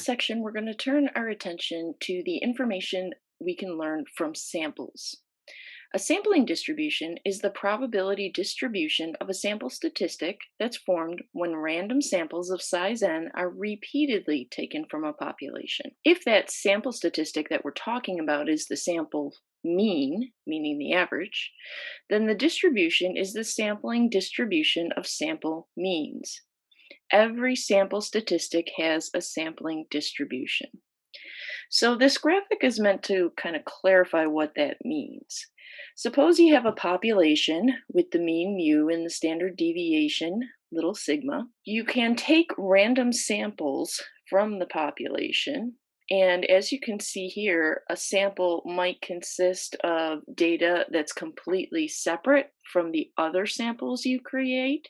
section, we're going to turn our attention to the information we can learn from samples. A sampling distribution is the probability distribution of a sample statistic that's formed when random samples of size n are repeatedly taken from a population. If that sample statistic that we're talking about is the sample mean, meaning the average, then the distribution is the sampling distribution of sample means. Every sample statistic has a sampling distribution. So this graphic is meant to kind of clarify what that means. Suppose you have a population with the mean mu and the standard deviation, little sigma. You can take random samples from the population, and as you can see here, a sample might consist of data that's completely separate from the other samples you create,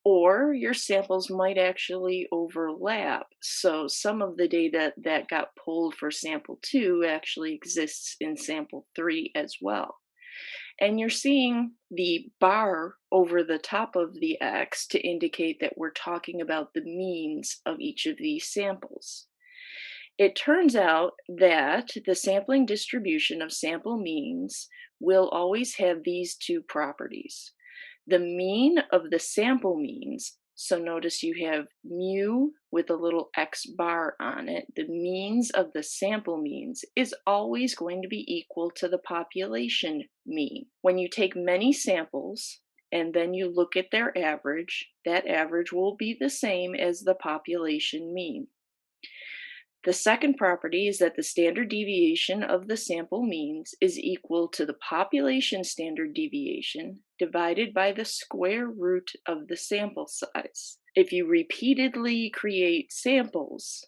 or your samples might actually overlap. So some of the data that got pulled for sample 2 actually exists in sample 3 as well. And you're seeing the bar over the top of the X to indicate that we're talking about the means of each of these samples. It turns out that the sampling distribution of sample means will always have these two properties. The mean of the sample means, so notice you have mu with a little X bar on it, the means of the sample means is always going to be equal to the population mean. When you take many samples and then you look at their average, that average will be the same as the population mean. The second property is that the standard deviation of the sample means is equal to the population standard deviation divided by the square root of the sample size. If you repeatedly create samples,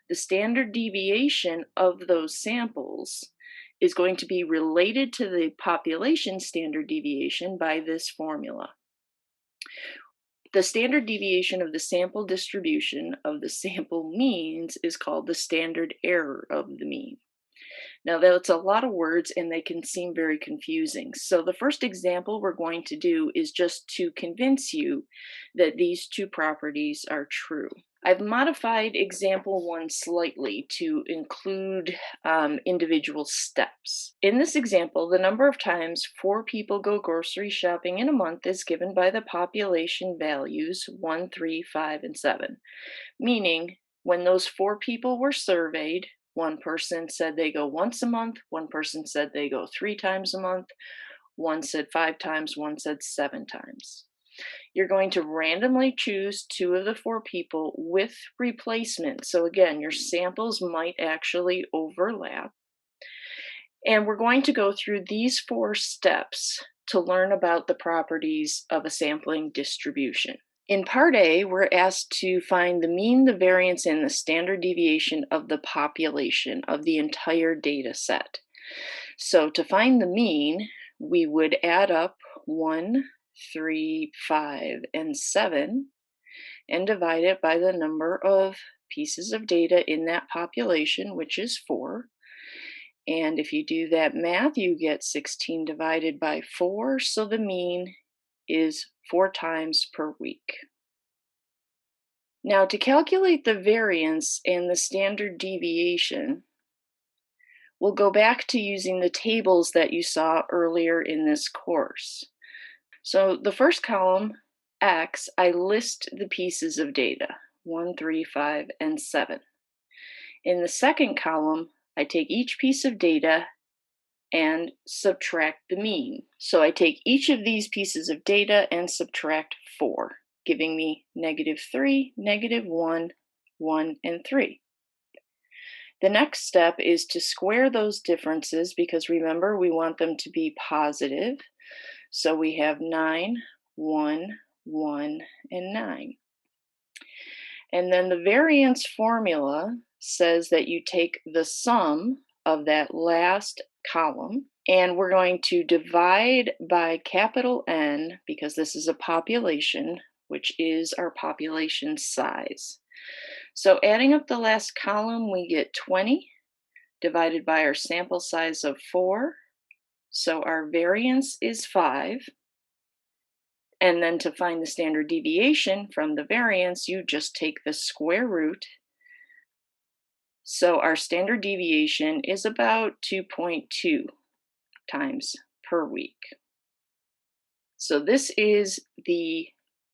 the standard deviation of those samples is going to be related to the population standard deviation by this formula. The standard deviation of the sample distribution of the sample means is called the standard error of the mean. Now, that's a lot of words and they can seem very confusing. So the first example we're going to do is just to convince you that these two properties are true. I've modified example 1 slightly to include individual steps. In this example, the number of times 4 people go grocery shopping in a month is given by the population values 1, 3, 5, and 7. Meaning, when those 4 people were surveyed, one person said they go once a month, one person said they go 3 times a month, one said 5 times, one said 7 times. You're going to randomly choose 2 of the 4 people with replacement. So again, your samples might actually overlap. And we're going to go through these 4 steps to learn about the properties of a sampling distribution. In part A, we're asked to find the mean, the variance, and the standard deviation of the population of the entire data set. So to find the mean, we would add up 1, 3, 5, and 7 and divide it by the number of pieces of data in that population, which is 4. And if you do that math, you get 16 divided by 4, so the mean is 4 times per week. Now, to calculate the variance and the standard deviation, we'll go back to using the tables that you saw earlier in this course. So the first column, X, I list the pieces of data, 1, 3, 5, and 7. In the second column, I take each piece of data and subtract the mean. So I take each of these pieces of data and subtract 4, giving me -3, -1, 1, and 3. The next step is to square those differences because remember, we want them to be positive. So we have 9, 1, 1, and 9. And then the variance formula says that you take the sum of that last column, and we're going to divide by capital N because this is a population, which is our population size. So adding up the last column, we get 20 divided by our sample size of 4. So our variance is 5. And then to find the standard deviation from the variance, you just take the square root So our standard deviation is about 2.2 times per week. So this is the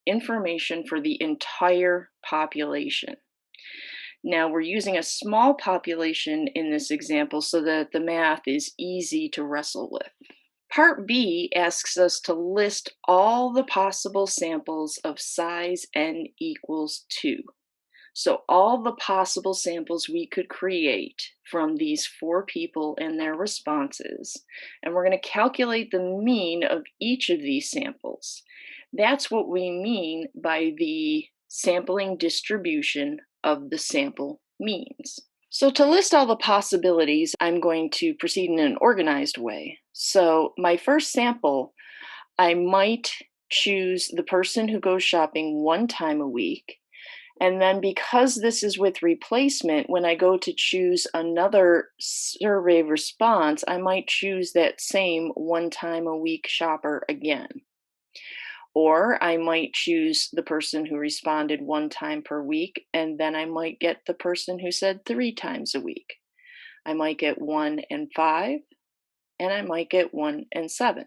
information for the entire population. Now we're using a small population in this example so that the math is easy to wrestle with. Part B asks us to list all the possible samples of size n equals 2. So all the possible samples we could create from these 4 people and their responses. And we're going to calculate the mean of each of these samples. That's what we mean by the sampling distribution of the sample means. So to list all the possibilities, I'm going to proceed in an organized way. So my first sample, I might choose the person who goes shopping 1 time a week. And then because this is with replacement, when I go to choose another survey response, I might choose that same 1 time a week shopper again. Or I might choose the person who responded 1 time per week, and then I might get the person who said 3 times a week. I might get 1 and 5, and I might get 1 and 7.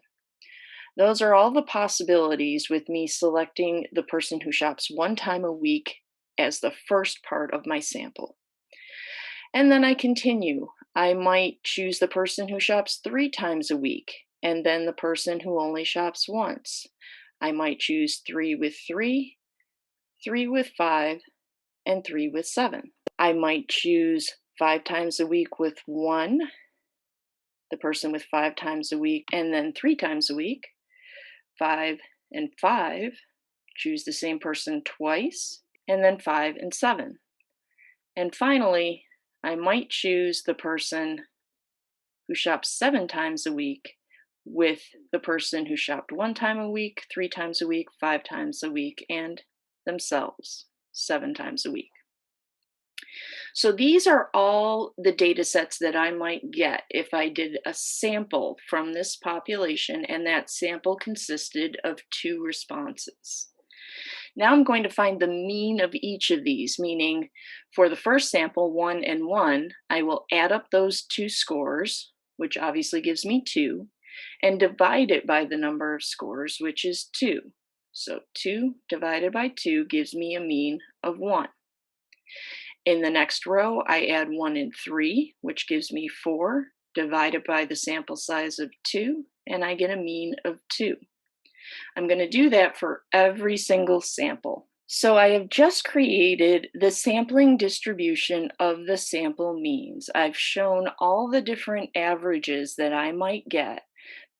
Those are all the possibilities with me selecting the person who shops 1 time a week as the first part of my sample. And then I continue. I might choose the person who shops 3 times a week, and then the person who only shops once. I might choose 3 with 3, 3 with 5, and 3 with 7. I might choose 5 times a week with 1, the person with 5 times a week, and then 3 times a week. 5 and 5, choose the same person twice, and then 5 and 7. And finally, I might choose the person who shops 7 times a week with the person who shopped 1 time a week, 3 times a week, 5 times a week, and themselves 7 times a week. So these are all the data sets that I might get if I did a sample from this population, and that sample consisted of 2 responses. Now I'm going to find the mean of each of these, meaning for the first sample, 1 and 1, I will add up those 2 scores, which obviously gives me 2, and divide it by the number of scores, which is 2. So 2 divided by 2 gives me a mean of 1. In the next row, I add 1 and 3, which gives me 4, divided by the sample size of 2, and I get a mean of 2. I'm going to do that for every single sample. So I have just created the sampling distribution of the sample means. I've shown all the different averages that I might get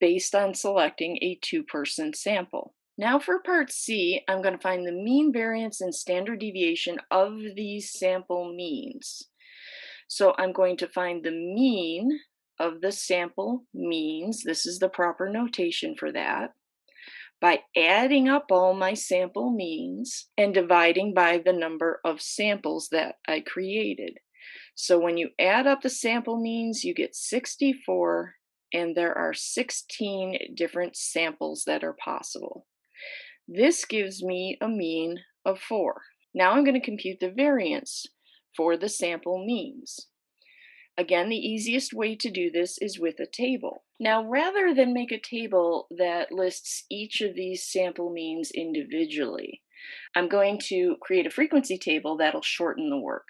based on selecting a 2-person sample. Now for part C, I'm going to find the mean, variance, and standard deviation of these sample means. So I'm going to find the mean of the sample means. This is the proper notation for that, by adding up all my sample means and dividing by the number of samples that I created. So when you add up the sample means, you get 64, and there are 16 different samples that are possible. This gives me a mean of 4. Now I'm going to compute the variance for the sample means. Again, the easiest way to do this is with a table. Now, rather than make a table that lists each of these sample means individually, I'm going to create a frequency table that'll shorten the work.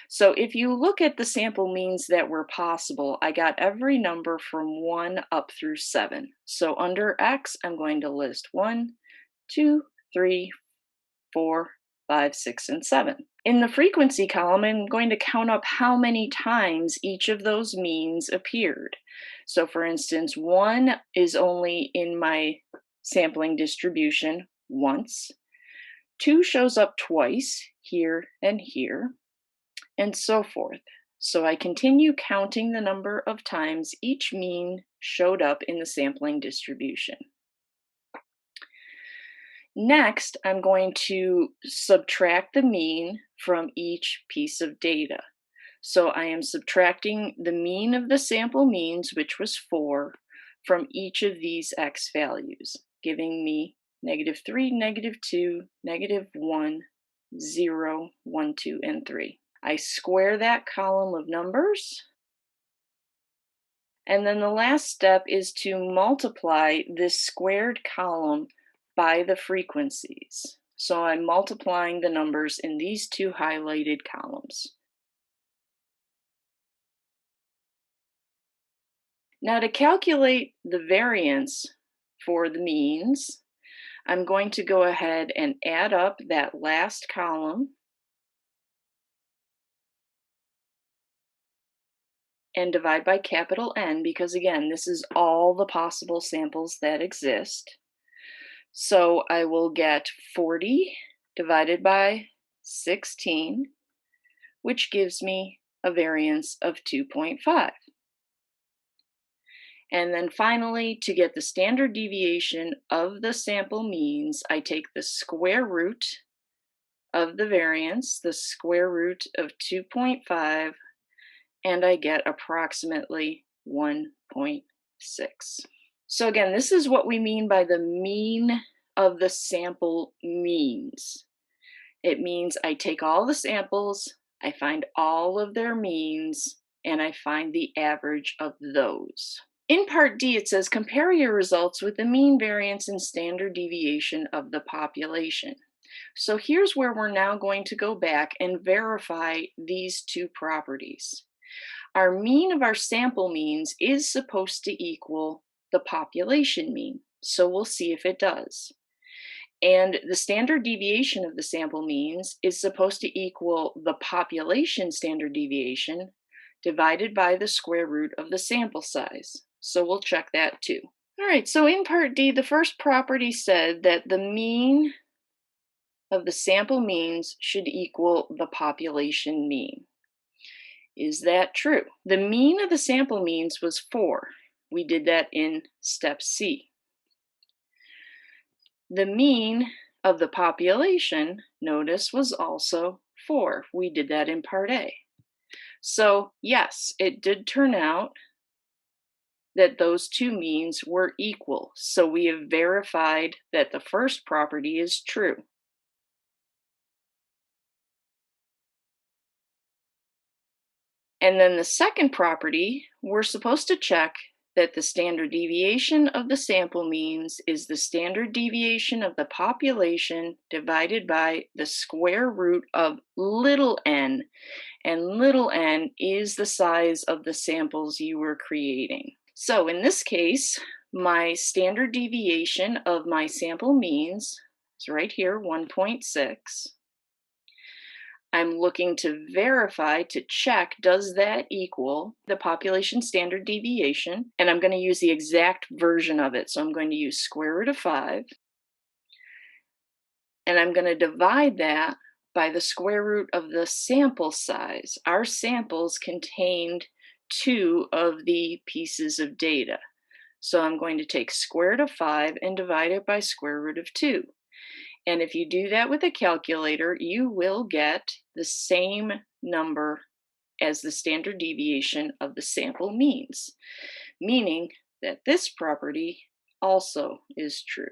So if you look at the sample means that were possible, I got every number from 1 up through 7. So under X, I'm going to list 1, 2, 3, 4, 5, 6, and 7. In the frequency column, I'm going to count up how many times each of those means appeared. So for instance, 1 is only in my sampling distribution once. 2 shows up twice, here and here, and so forth. So I continue counting the number of times each mean showed up in the sampling distribution. Next, I'm going to subtract the mean from each piece of data. So I am subtracting the mean of the sample means, which was 4, from each of these X values, giving me -3, -2, -1, 0, 1, 2, and 3. I square that column of numbers. And then the last step is to multiply this squared column by the frequencies. So I'm multiplying the numbers in these two highlighted columns. Now to calculate the variance for the means, I'm going to go ahead and add up that last column and divide by capital N, because again, this is all the possible samples that exist. So I will get 40 divided by 16, which gives me a variance of 2.5. And then finally, to get the standard deviation of the sample means, I take the square root of the variance, the square root of 2.5, and I get approximately 1.6. So again, this is what we mean by the mean of the sample means. It means I take all the samples, I find all of their means, and I find the average of those. In part D, it says compare your results with the mean, variance, and standard deviation of the population. So here's where we're now going to go back and verify these two properties. Our mean of our sample means is supposed to equal the population mean, so we'll see if it does. And the standard deviation of the sample means is supposed to equal the population standard deviation divided by the square root of the sample size. So we'll check that too. All right, so in part D, the first property said that the mean of the sample means should equal the population mean. Is that true? The mean of the sample means was 4. We did that in step C. The mean of the population, notice, was also 4. We did that in part A. So yes, it did turn out that those two means were equal. So we have verified that the first property is true. And then the second property, we're supposed to check that the standard deviation of the sample means is the standard deviation of the population divided by the square root of little n. And little n is the size of the samples you were creating. So in this case, my standard deviation of my sample means is right here, 1.6. I'm looking to verify, to check, does that equal the population standard deviation? And I'm going to use the exact version of it. So I'm going to use square root of 5. And I'm going to divide that by the square root of the sample size. Our samples contained 2 of the pieces of data. So I'm going to take square root of 5 and divide it by square root of 2. And if you do that with a calculator, you will get the same number as the standard deviation of the sample means, meaning that this property also is true.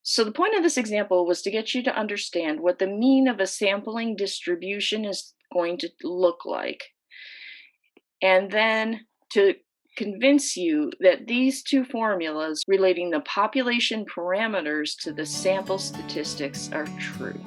So the point of this example was to get you to understand what the mean of a sampling distribution is going to look like, and then to convince you that these two formulas relating the population parameters to the sample statistics are true.